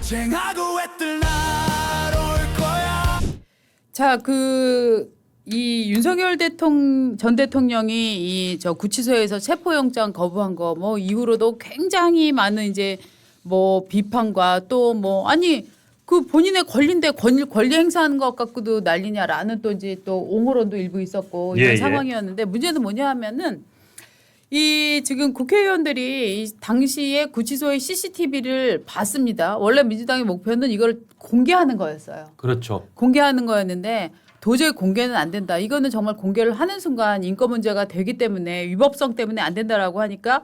쟁하고 애들 날올 거야. 자, 이 윤석열 전 대통령이 이 저 구치소에서 체포영장 거부한 거 뭐 이후로도 굉장히 많은 이제 뭐 비판과 또 뭐 아니 그 본인의 권리인데 권리 행사하는 것 갖고도 난리냐라는 또 이제 또 옹호론도 일부 있었고 이런 상황이었는데 문제는 뭐냐 하면은 이 지금 국회의원들이 이 당시에 구치소의 CCTV를 봤습니다. 원래 민주당의 목표는 이걸 공개하는 거였어요. 그렇죠. 공개하는 거였는데 도저히 공개는 안 된다. 이거는 정말 공개를 하는 순간 인권 문제가 되기 때문에 위법성 때문에 안 된다라고 하니까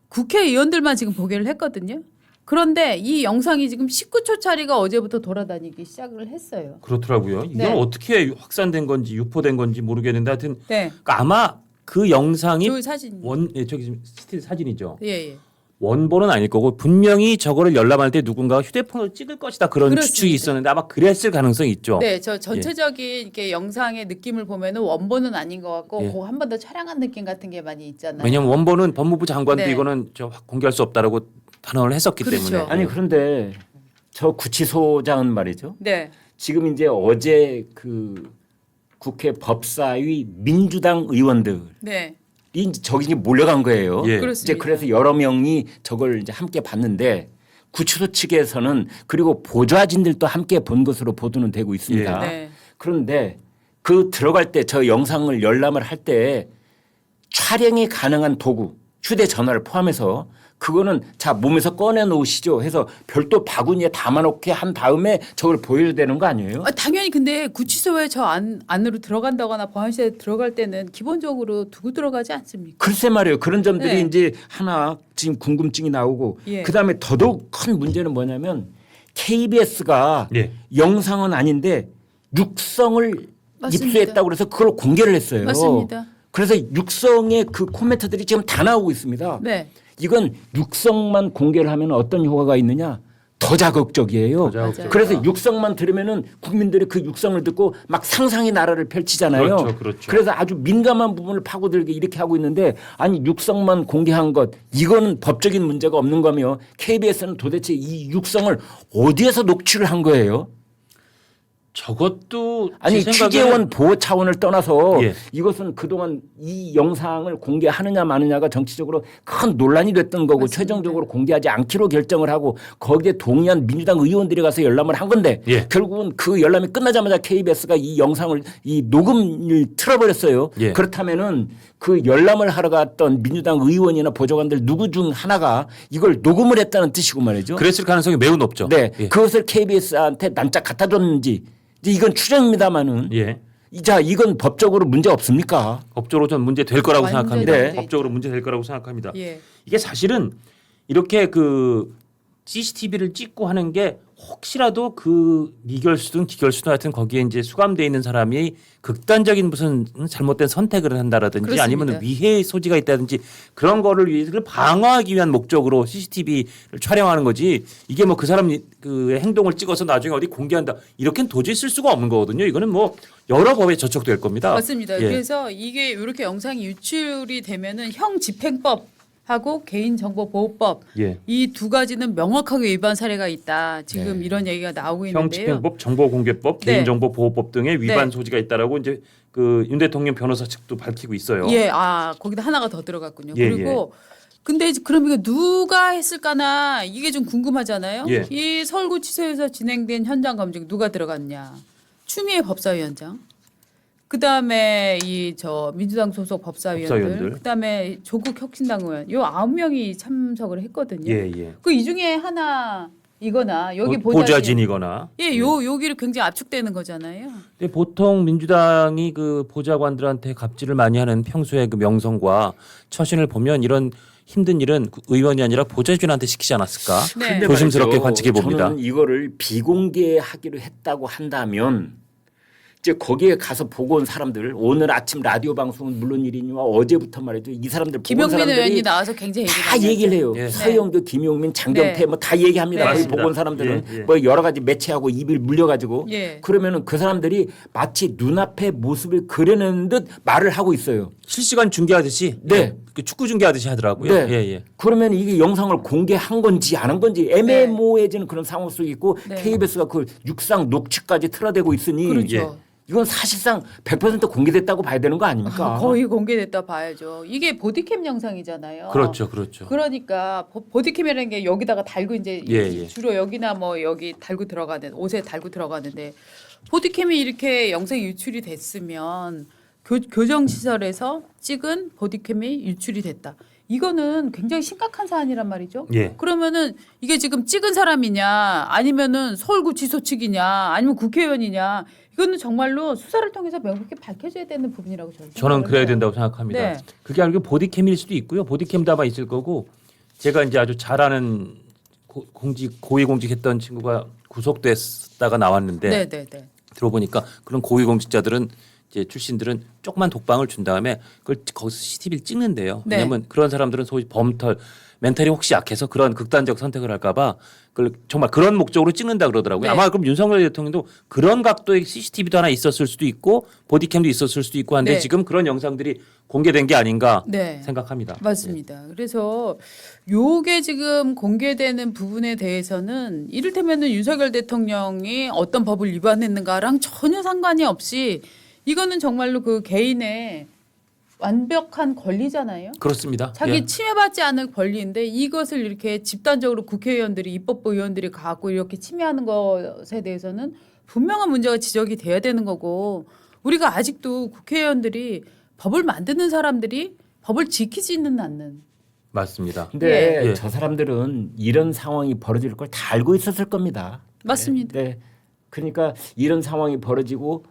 국회의원들만 지금 보게를 했거든요. 그런데 이 영상이 지금 19초짜리가 어제부터 돌아다니기 시작을 했어요. 그렇더라고요. 이건 네. 어떻게 확산된 건지 유포된 건지 모르겠는데 하여튼 네. 그러니까 아마 그 영상이 저 사진. 저기 지금 스틸 사진이죠. 예. 원본은 아닐 거고 분명히 저거를 열람할 때 누군가가 휴대폰으로 찍을 것이다 그런 그렇습니다. 추측이 있었는데 아마 그랬을 가능성이 있죠. 네, 저 전체적인 이렇게 영상의 느낌을 보면은 원본은 아닌 것 같고 예. 그거 한 번 더 촬영한 느낌 같은 게 많이 있잖아요. 왜냐하면 원본은 법무부 장관도 네. 이거는 공개할 수 없다라고 단언을 했었기 그렇죠. 때문에. 아니 그런데 저 구치소장은 말이죠. 네. 지금 이제 어제 그 국회 법사위 민주당 의원들 네. 이 저기 몰려간 거예요. 예. 그렇습니다. 이제 그래서 여러 명이 저걸 이제 함께 봤는데 구치소 측에서는 그리고 보좌진들도 함께 본 것으로 보도는 되고 있습니다. 네. 그런데 그 들어갈 때 저 영상을 열람을 할 때 촬영이 가능한 도구 휴대전화를 포함해서 그거는 자 몸에서 꺼내 놓으시죠 해서 별도 바구니에 담아놓게 한 다음에 저걸 보여야 되는 거 아니에요? 당연히 근데 구치소에 저 안으로 들어간다거나 보안실에 들어갈 때는 기본적으로 두고 들어가지 않습니까? 글쎄 말이에요. 그런 점들이 네. 이제 하나 지금 궁금증이 나오고 예. 그다음에 더더욱 큰 문제는 뭐냐면 KBS가 예. 영상은 아닌데 육성을 맞습니다. 입수했다고 그래서 그걸 공개를 했어요. 맞습니다. 그래서 육성의 그 코멘트들이 지금 다 나오고 있습니다. 네. 이건 육성만 공개를 하면 어떤 효과가 있느냐? 더 자극적이에요. 더 자극적이다. 그래서 육성만 들으면은 국민들이 그 육성을 듣고 막 상상의 나라를 펼치잖아요. 그렇죠. 그래서 아주 민감한 부분을 파고들게 이렇게 하고 있는데 아니 육성만 공개한 것 이거는 법적인 문제가 없는 거며 KBS는 도대체 이 육성을 어디에서 녹취를 한 거예요? 저것도 아니 제 생각에는- 취재원 보호 차원을 떠나서 예. 이것은 그동안 이 영상을 공개하느냐 마느냐가 정치적으로 큰 논란이 됐던 거고 맞습니다. 최종적으로 공개하지 않기로 결정을 하고 거기에 동의한 민주당 의원들이 가서 열람을 한 건데 예. 결국은 그 열람이 끝나자마자 KBS가 이 영상을 이 녹음을 틀어버렸어요. 예. 그렇다면은 그 열람을 하러 갔던 민주당 의원이나 보좌관들 누구 중 하나가 이걸 녹음을 했다는 뜻이고 말이죠. 그랬을 가능성이 매우 높죠. 네, 예. 그것을 KBS한테 난짝 갖다 줬는지 이제 이건 추정입니다만은 예. 자 이건 법적으로 문제 없습니까? 법적으로 전 문제 될 거라고 완전히 생각합니다. 문제 법적으로 문제 될 거라고 생각합니다. 예. 이게 사실은 이렇게 그 CCTV를 찍고 하는 게 혹시라도 그 미결수든 기결수든 하여튼 거기에 이제 수감돼 있는 사람이 극단적인 무슨 잘못된 선택을 한다라든지 그렇습니다. 아니면 위해의 소지가 있다든지 그런 거를 위해서 방어하기 위한 목적으로 CCTV를 촬영하는 거지 이게 뭐 그 사람 그 행동을 찍어서 나중에 어디 공개한다 이렇게는 도저히 쓸 수가 없는 거거든요. 이거는 뭐 여러 법에 저촉될 겁니다. 맞습니다. 예. 그래서 이게 이렇게 영상이 유출이 되면은 형집행법 하고 개인정보보호법 예. 이 두 가지는 명확하게 위반 사례가 있다. 지금 네. 이런 얘기가 나오고 있는데요. 형집행법, 정보공개법, 네. 개인정보보호법 등의 위반 네. 소지가 있다라고 이제 그 윤 대통령 변호사 측도 밝히고 있어요. 예, 거기다 하나가 더 들어갔군요. 예, 그리고 근데 이제 그럼 이거 누가 했을까나 이게 좀 궁금하잖아요. 예. 이 서울구치소에서 진행된 현장 검증 누가 들어갔냐? 추미애 법사위원장. 그다음에 이 저 민주당 소속 법사위원들, 그다음에 조국 혁신당 의원 요 9명이 참석을 했거든요. 예, 예. 그 이 중에 하나 이거나 여기 보좌진이거나. 예, 여기를 굉장히 압축되는 거잖아요. 근데 보통 민주당이 그 보좌관들한테 갑질을 많이 하는 평소의 그 명성과 처신을 보면 이런 힘든 일은 그 의원이 아니라 보좌진한테 시키지 않았을까? 네. 근데 조심스럽게 말이죠. 관측해 봅니다. 저는 이거를 비공개하기로 했다고 한다면 이제 거기에 가서 보고 온 사람들 오늘 아침 라디오 방송은 물론 일이니와 어제부터 말이죠. 이 사람들 보고 온 김용민 의원이 사람들이 나와서 굉장히 다 얘기를 해요. 예. 서영도, 김용민, 장경태 네. 뭐 다 얘기합니다. 네. 거기 보고 온 사람들은 예, 예. 뭐 여러 가지 매체하고 입을 물려가지고 예. 그러면은 그 사람들이 마치 눈앞의 모습을 그려내는 듯 말을 하고 있어요. 실시간 중계하듯이 네. 예, 그 축구 중계하듯이 하더라고요. 네. 예, 예. 그러면 이게 영상을 공개한 건지 안 한 건지 애매모호해지는 그런 상황 속에 있고 네. KBS가 그 육상 녹취까지 틀어대고 있으니 그렇죠. 예. 이건 사실상 100% 공개됐다고 봐야 되는 거 아닙니까? 거의 공개됐다 봐야죠. 이게 보디캠 영상이잖아요. 그렇죠, 그렇죠. 그러니까 보디캠이라는 게 여기다가 달고 이제 예, 예. 주로 여기나 뭐 여기 달고 들어가는 옷에 달고 들어가는데 보디캠이 이렇게 영상이 유출이 됐으면 교정 시설에서 찍은 보디캠이 유출이 됐다. 이거는 굉장히 심각한 사안이란 말이죠. 예. 그러면은 이게 지금 찍은 사람이냐 아니면은 서울구치소 측이냐 아니면 국회의원이냐 이거는 정말로 수사를 통해서 명백히 밝혀져야 되는 부분이라고 저는 저는 그래야 생각을 해요. 된다고 생각합니다. 네. 그게 아니고 보디캠일 수도 있고요. 보디캠도 아마 있을 거고 제가 이제 아주 잘 아는 고위공직했던 친구가 구속됐다가 나왔는데 네네네. 들어보니까 그런 고위공직자들은 이제 출신들은 조그만 독방을 준 다음에 그걸 거기서 CCTV를 찍는데요. 네. 왜냐하면 그런 사람들은 소위 범털 멘탈이 혹시 약해서 그런 극단적 선택을 할까봐 그걸 정말 그런 목적으로 찍는다 그러더라고요. 네. 아마 그럼 윤석열 대통령도 그런 각도의 CCTV도 하나 있었을 수도 있고 보디캠도 있었을 수도 있고 한데 네. 지금 그런 영상들이 공개된 게 아닌가 네. 생각합니다. 맞습니다. 그래서 요게 지금 공개되는 부분에 대해서는 이를테면은 윤석열 대통령이 어떤 법을 위반했는가랑 전혀 상관이 없이 이거는 정말로 그 개인의 완벽한 권리잖아요. 그렇습니다. 자기 예. 침해받지 않을 권리인데 이것을 이렇게 집단적으로 국회의원들이 입법부 의원들이 갖고 이렇게 침해하는 것에 대해서는 분명한 문제가 지적이 돼야 되는 거고 우리가 아직도 국회의원들이 법을 만드는 사람들이 법을 지키지는 않는. 맞습니다. 근데 예. 저 사람들은 이런 상황이 벌어질 걸 다 알고 있었을 겁니다. 맞습니다. 네. 그러니까 이런 상황이 벌어지고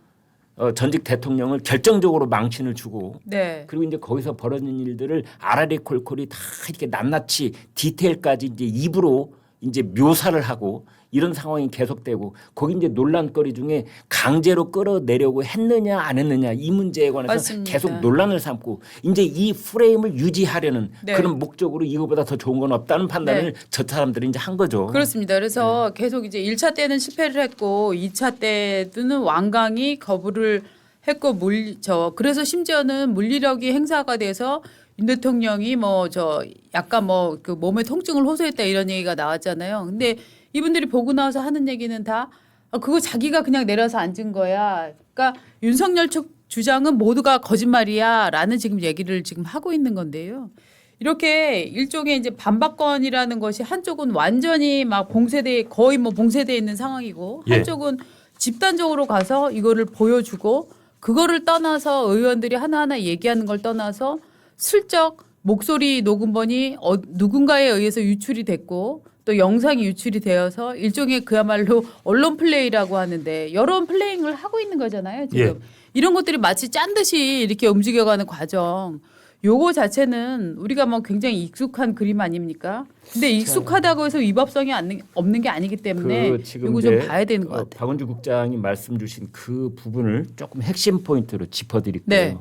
전직 대통령을 결정적으로 망신을 주고 네. 그리고 이제 거기서 벌어진 일들을 아라리 콜콜이 다 이렇게 낱낱이 디테일까지 이제 입으로 이제 묘사를 하고 이런 상황이 계속되고 거기 이제 논란거리 중에 강제로 끌어내려고 했느냐 안 했느냐 이 문제에 관해서 맞습니다. 계속 논란을 삼고 이제 이 프레임을 유지하려는 네. 그런 목적으로 이거보다 더 좋은 건 없다는 판단을 저 사람들이 이제 한 거죠. 그렇습니다. 그래서 계속 이제 1차 때는 실패를 했고 2차 때는 완강히 거부를 했고 그래서 심지어는 물리력이 행사가 돼서 윤 대통령이 뭐 약간 뭐 그 몸에 통증을 호소했다 이런 얘기가 나왔잖아요. 근데 이분들이 보고 나와서 하는 얘기는 다 그거 자기가 그냥 내려서 앉은 거야. 그러니까 윤석열 측 주장은 모두가 거짓말이야라는 지금 얘기를 지금 하고 있는 건데요. 이렇게 일종의 이제 반박건이라는 것이 한쪽은 완전히 막 거의 뭐 봉쇄되어 있는 상황이고 예. 한쪽은 집단적으로 가서 이거를 보여주고 그거를 떠나서 의원들이 하나하나 얘기하는 걸 떠나서 슬쩍 목소리 녹음본이 누군가에 의해서 유출이 됐고 또 영상이 유출이 되어서 일종의 그야말로 언론 플레이라고 하는데 여론 플레이를 하고 있는 거잖아요. 지금 예. 이런 것들이 마치 짠 듯이 이렇게 움직여가는 과정. 요거 자체는 우리가 뭐 굉장히 익숙한 그림 아닙니까? 근데 익숙하다고 해서 위법성이 없는 게 아니기 때문에 지금 요거 좀 이제 봐야 되는 것 같아요. 박원주 국장이 말씀 주신 그 부분을 조금 핵심 포인트로 짚어드릴게요. 네.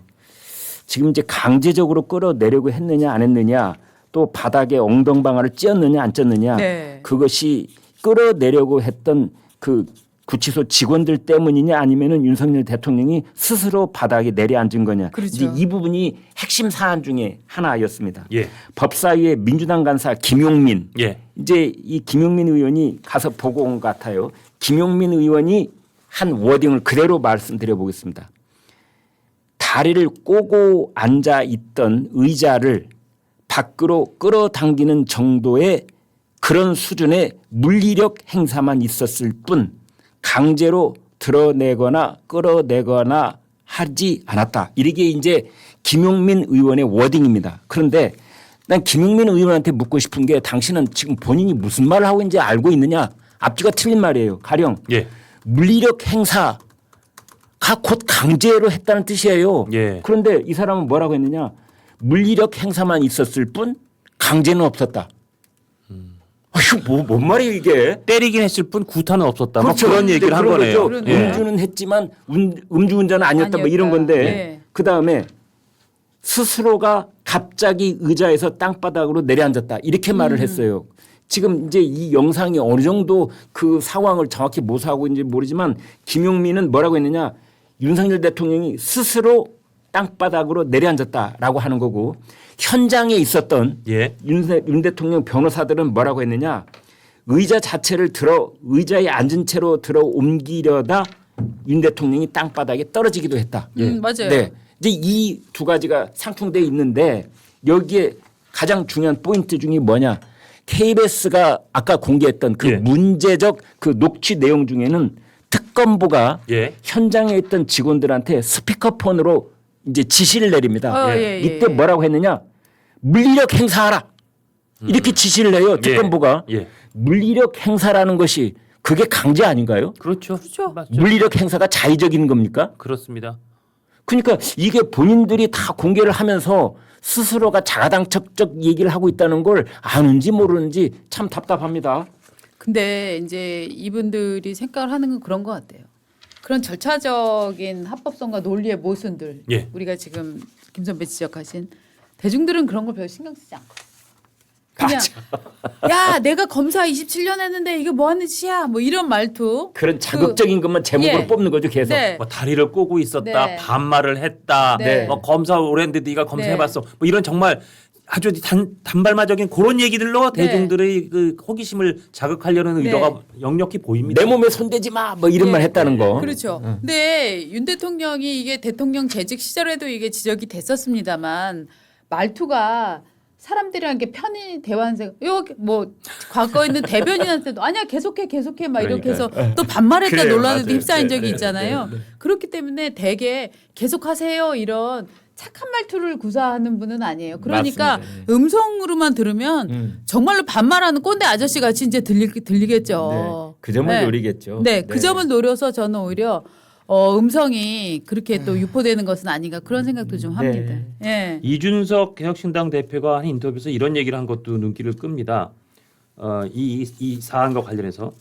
지금 이제 강제적으로 끌어내려고 했느냐 안 했느냐 또 바닥에 엉덩방아를 찧었느냐 안 찧었느냐 네. 그것이 끌어내려고 했던 그 구치소 직원들 때문이냐 아니면은 윤석열 대통령이 스스로 바닥에 내려앉은 거냐. 그렇죠. 이제 이 부분이 핵심 사안 중에 하나였습니다. 예. 법사위의 민주당 간사 김용민 예. 이제 이 김용민 의원이 가서 보고 온 것 같아요. 김용민 의원이 한 워딩을 그대로 말씀드려 보겠습니다. 다리를 꼬고 앉아 있던 의자를 밖으로 끌어당기는 정도의 그런 수준의 물리력 행사만 있었을 뿐 강제로 드러내거나 끌어내거나 하지 않았다. 이게 이제 김용민 의원의 워딩입니다. 그런데 난 김용민 의원한테 묻고 싶은 게 당신은 지금 본인이 무슨 말을 하고 있는지 알고 있느냐. 앞뒤가 틀린 말이에요. 가령 예. 물리력 행사가 곧 강제로 했다는 뜻이에요. 예. 그런데 이 사람은 뭐라고 했느냐. 물리력 행사만 있었을 뿐 강제는 없었다. 아휴 뭔 말이에요 이게? 때리긴 했을 뿐 구타는 없었다. 막 그렇죠. 그런 얘기를 한 그런 거네요. 거죠. 예. 음주는 했지만 음주운전은 아니었다 뭐 이런 아니었다. 건데 예. 그 다음에 스스로가 갑자기 의자에서 땅바닥으로 내려앉았다 이렇게 말을 했어요. 지금 이제 이 영상이 어느 정도 그 상황을 정확히 모사하고 있는지 모르지만 김용민은 뭐라고 했느냐 윤석열 대통령이 스스로 땅바닥으로 내려앉았다라고 하는 거고 현장에 있었던 예. 윤 대통령 변호사들은 뭐라고 했느냐 의자 자체를 의자에 앉은 채로 들어 옮기려다 윤 대통령이 땅바닥에 떨어지기도 했다. 맞아요. 네. 이제 이 두 가지가 상충되어 있는데 여기에 가장 중요한 포인트 중에 뭐냐. KBS가 아까 공개했던 그 예. 문제적 그 녹취 내용 중에는 특검부가 예. 현장에 있던 직원들한테 스피커폰으로 이제 지시를 내립니다. 이때 뭐라고 했느냐. 물리력 행사하라. 이렇게 지시를 해요. 특검부가. 예. 물리력 행사라는 것이 그게 강제 아닌가요? 그렇죠. 그렇죠. 맞죠. 물리력 행사가 자의적인 겁니까? 그렇습니다. 그러니까 이게 본인들이 다 공개를 하면서 스스로가 자가당착적 얘기를 하고 있다는 걸 아는지 모르는지 참 답답합니다. 근데 이제 이분들이 생각을 하는 건 그런 것 같아요. 그런 절차적인 합법성과 논리의 모순들 예. 우리가 지금 김 선배 지적하신 대중들은 그런 걸 별로 신경 쓰지 않고 그냥 야 내가 검사 27년 했는데 이게 뭐 하는 짓이야 뭐 이런 말투 그런 자극적인 것만 제목으로 예. 뽑는 거죠 계속. 네. 뭐 다리를 꼬고 있었다, 네. 반말을 했다, 네. 뭐 검사 오래 했는데 네가 검사해봤어, 뭐 이런 정말 아주 단발마적인 그런 얘기들로 네. 대중들의 그 호기심을 자극하려는 네. 의도가 역력히 보입니다. 내 몸에 손대지 마 뭐 이런 예. 말 했다는 거. 그렇죠. 근데 윤 대통령이 이게 대통령 재직 시절에도 이게 지적이 됐었습니다만 말투가 사람들이랑 이렇게 편히 대화하는 여기 뭐 과거에 있는 대변인한테도 아니야 계속해 막 이렇게 해서 또 반말했다 그래요. 논란에도 맞아요. 휩싸인 네, 적이 네, 있잖아요. 그렇기 때문에 되게 계속하세요 이런 착한 말투를 구사하는 분은 아니에요. 그러니까 맞습니다. 음성으로만 들으면 정말로 반말하는 꼰대 아저씨 같이 이제 들리겠죠. 네. 그 점을 네. 노리겠죠. 네, 그 점을 노려서 저는 오히려 음성이 그렇게 또 유포되는 것은 아닌가 그런 생각도 좀 합니다. 예. 이준석 개혁신당 대표가 한 인터뷰에서 이런 얘기를 한 것도 눈길을 끕니다. 이 사안과 관련해서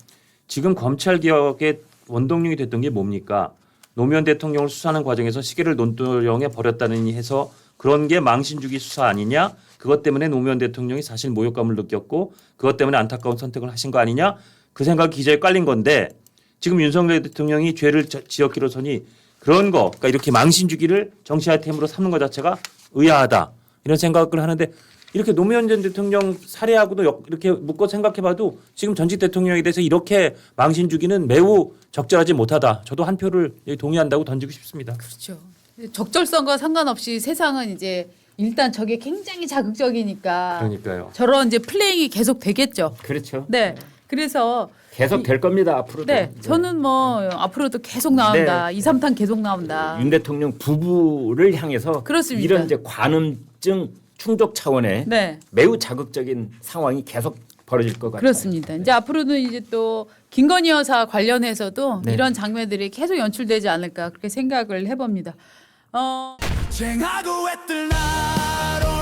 지금 검찰 개혁의 원동력이 됐던 게 뭡니까? 노무현 대통령을 수사하는 과정에서 시계를 논두렁에 버렸다느니 해서 그런 게 망신주기 수사 아니냐? 그것 때문에 노무현 대통령이 사실 모욕감을 느꼈고 그것 때문에 안타까운 선택을 하신 거 아니냐? 그 생각이 기자에 깔린 건데 지금 윤석열 대통령이 죄를 지었기로서니 그런 거, 그러니까 이렇게 망신주기를 정치 아이템으로 삼는 것 자체가 의아하다 이런 생각을 하는데 이렇게 노무현 전 대통령 사례하고도 이렇게 묶어 생각해봐도 지금 전직 대통령에 대해서 이렇게 망신주기는 매우 적절하지 못하다. 저도 한 표를 동의한다고 던지고 싶습니다. 그렇죠. 적절성과 상관없이 세상은 이제 일단 저게 굉장히 자극적이니까 그러니까요. 저런 이제 플레잉이 계속 되겠죠. 그렇죠. 네. 그래서 계속 될 겁니다 앞으로도. 네, 저는 뭐 앞으로도 계속 나온다. 네. 2, 3탄 계속 나온다. 윤 대통령 부부를 향해서 그렇습니다. 이런 이제 관음증 충족 차원의 네. 매우 자극적인 상황이 계속 벌어질 것 같아요. 그렇습니다. 이제 앞으로는 이제 또 김건희 여사 관련해서도 네. 이런 장면들이 계속 연출되지 않을까 그렇게 생각을 해봅니다. 쟁하고 애들 나로